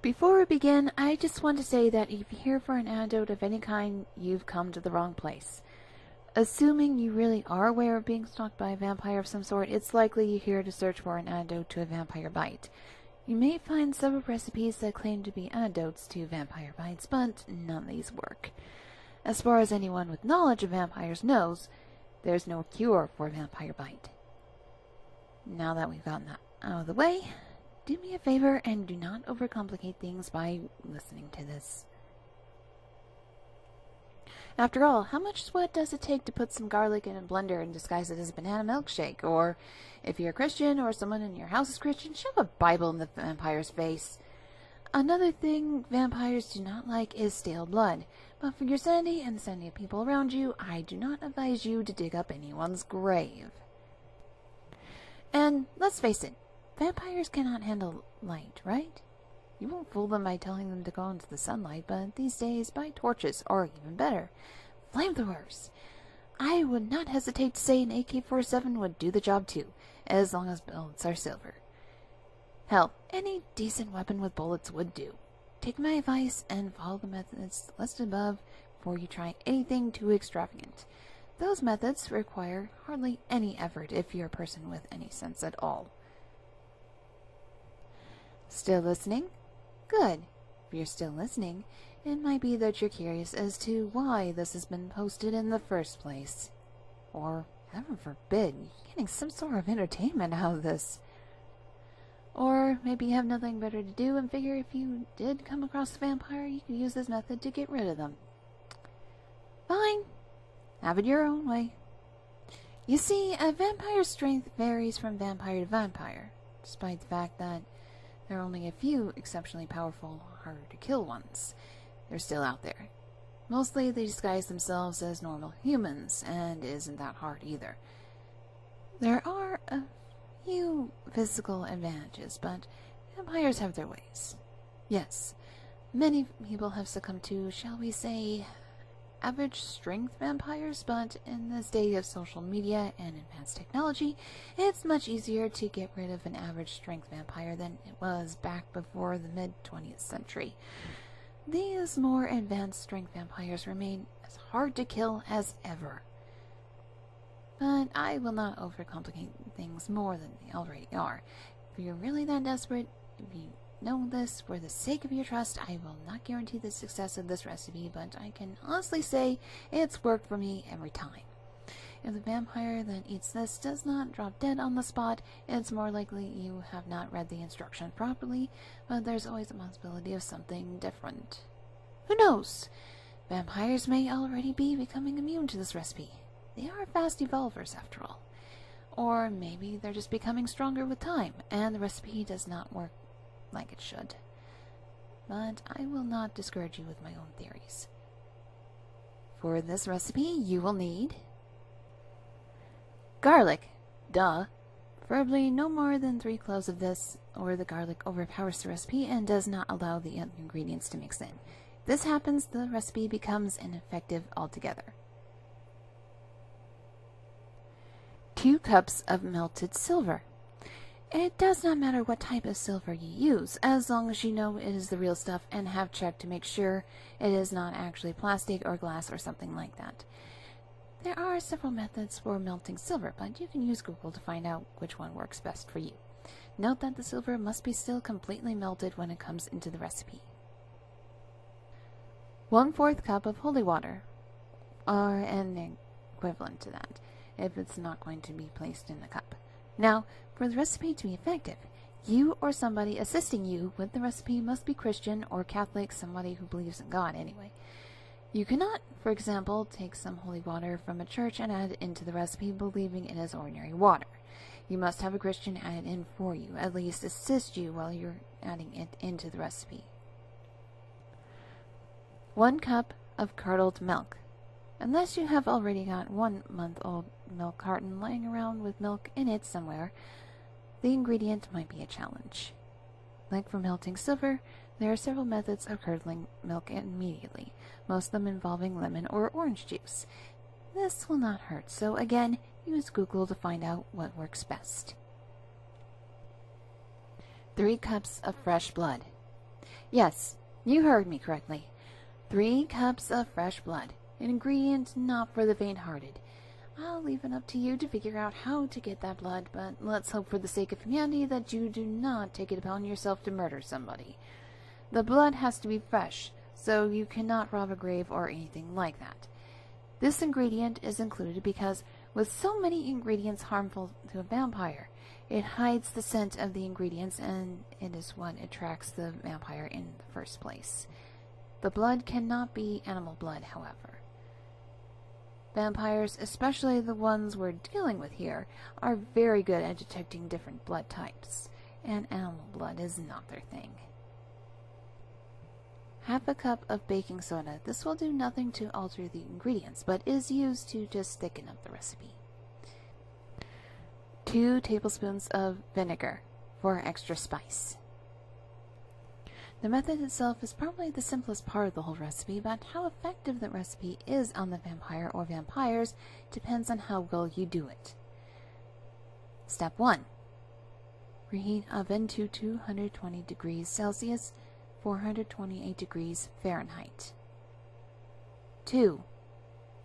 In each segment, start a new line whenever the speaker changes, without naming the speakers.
Before we begin, I just want to say that if you're here for an antidote of any kind, you've come to the wrong place. Assuming you really are aware of being stalked by a vampire of some sort, it's likely you're here to search for an antidote to a vampire bite. You may find several recipes that claim to be antidotes to vampire bites, but none of these work. As far as anyone with knowledge of vampires knows, there's no cure for a vampire bite. Now that we've gotten that out of the way, do me a favor and do not overcomplicate things by listening to this. After all, how much sweat does it take to put some garlic in a blender and disguise it as a banana milkshake? Or, if you're a Christian or someone in your house is Christian, shove a Bible in the vampire's face. Another thing vampires do not like is stale blood. But for your sanity and the sanity of people around you, I do not advise you to dig up anyone's grave. And let's face it, vampires cannot handle light, right? You won't fool them by telling them to go into the sunlight, but these days by torches, or even better, flamethrowers. I would not hesitate to say an AK-47 would do the job too, as long as bullets are silver. Hell, any decent weapon with bullets would do. Take my advice and follow the methods listed above before you try anything too extravagant. Those methods require hardly any effort if you're a person with any sense at all. Still listening? Good. If you're still listening, it might be that you're curious as to why this has been posted in the first place. Or, heaven forbid, you're getting some sort of entertainment out of this. Or maybe you have nothing better to do and figure if you did come across a vampire, you could use this method to get rid of them. Fine. Have it your own way. You see, a vampire's strength varies from vampire to vampire, despite the fact that there are only a few exceptionally powerful, harder to kill ones. They're still out there. Mostly they disguise themselves as normal humans, and it isn't that hard either. There are a few physical advantages, but vampires have their ways. Yes, many people have succumbed to, shall we say, average strength vampires, but in this day of social media and advanced technology, it's much easier to get rid of an average strength vampire than it was back before the mid-20th century. These more advanced strength vampires remain as hard to kill as ever. But I will not overcomplicate things more than they already are. If you're really that desperate, if you know this for the sake of your trust, I will not guarantee the success of this recipe, but I can honestly say it's worked for me every time. If the vampire that eats this does not drop dead on the spot, it's more likely you have not read the instructions properly, but there's always a possibility of something different. Who knows? Vampires may already be becoming immune to this recipe. They are fast evolvers after all. Or maybe they're just becoming stronger with time, and the recipe does not work like it should. But I will not discourage you with my own theories. For this recipe, you will need garlic. Duh. Preferably no more than 3 cloves of this, or the garlic overpowers the recipe and does not allow the other ingredients to mix in. If this happens, the recipe becomes ineffective altogether. 2 cups of melted silver. It does not matter what type of silver you use, as long as you know it is the real stuff and have checked to make sure it is not actually plastic or glass or something like that. There are several methods for melting silver, but you can use Google to find out which one works best for you. Note that the silver must be still completely melted when it comes into the recipe. 1/4 cup of holy water, or an equivalent to that, if it's not going to be placed in a cup. Now, for the recipe to be effective, you or somebody assisting you with the recipe must be Christian or Catholic, somebody who believes in God anyway. You cannot, for example, take some holy water from a church and add it into the recipe believing it is ordinary water. You must have a Christian add it in for you, at least assist you while you're adding it into the recipe. 1 cup of curdled milk. Unless you have already got 1-month-old milk carton lying around with milk in it somewhere, the ingredient might be a challenge. Like for melting silver, there are several methods of curdling milk immediately, most of them involving lemon or orange juice. This will not hurt, so again, use Google to find out what works best. 3 cups of fresh blood. Yes, you heard me correctly. 3 cups of fresh blood, an ingredient not for the faint-hearted. I'll leave it up to you to figure out how to get that blood, but let's hope for the sake of humanity that you do not take it upon yourself to murder somebody. The blood has to be fresh, so you cannot rob a grave or anything like that. This ingredient is included because, with so many ingredients harmful to a vampire, it hides the scent of the ingredients, and it is what attracts the vampire in the first place. The blood cannot be animal blood, however. Vampires, especially the ones we're dealing with here, are very good at detecting different blood types, and animal blood is not their thing. Half a cup of baking soda. This will do nothing to alter the ingredients, but is used to just thicken up the recipe. 2 tablespoons of vinegar for extra spice. The method itself is probably the simplest part of the whole recipe, but how effective the recipe is on the vampire or vampires depends on how well you do it. Step 1. Reheat oven to 220 degrees Celsius, 428 degrees Fahrenheit. 2.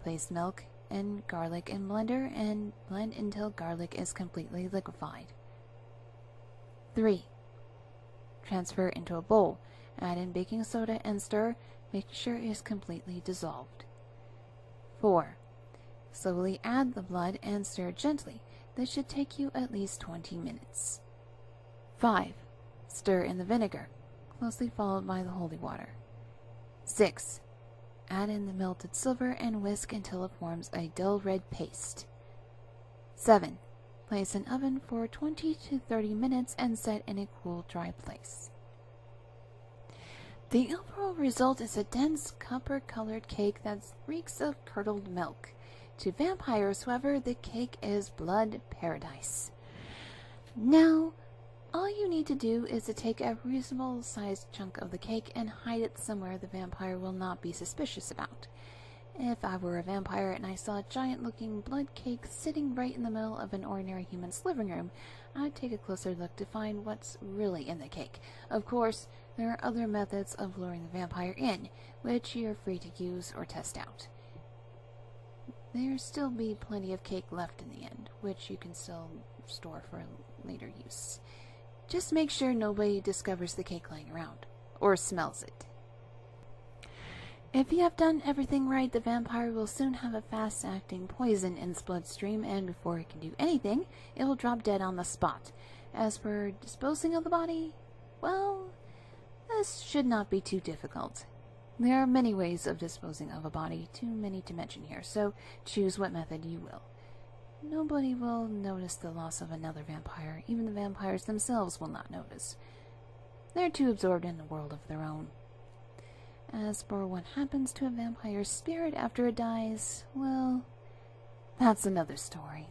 Place milk and garlic in blender and blend until garlic is completely liquefied. 3. Transfer into a bowl. Add in baking soda and stir, making sure it is completely dissolved. 4. Slowly add the blood and stir gently. This should take you at least 20 minutes. 5. Stir in the vinegar, closely followed by the holy water. 6. Add in the melted silver and whisk until it forms a dull red paste. 7. Place in oven for 20 to 30 minutes and set in a cool, dry place. The overall result is a dense, copper-colored cake that reeks of curdled milk. To vampires, however, the cake is blood paradise. Now, all you need to do is to take a reasonable-sized chunk of the cake and hide it somewhere the vampire will not be suspicious about. If I were a vampire and I saw a giant-looking blood cake sitting right in the middle of an ordinary human's living room, I'd take a closer look to find what's really in the cake. Of course, there are other methods of luring the vampire in, which you're free to use or test out. There'll still be plenty of cake left in the end, which you can still store for later use. Just make sure nobody discovers the cake lying around, or smells it. If you have done everything right, the vampire will soon have a fast-acting poison in its bloodstream, and before it can do anything, it will drop dead on the spot. As for disposing of the body, well, this should not be too difficult. There are many ways of disposing of a body, too many to mention here, so choose what method you will. Nobody will notice the loss of another vampire. Even the vampires themselves will not notice. They're too absorbed in a world of their own. As for what happens to a vampire's spirit after it dies, well, that's another story.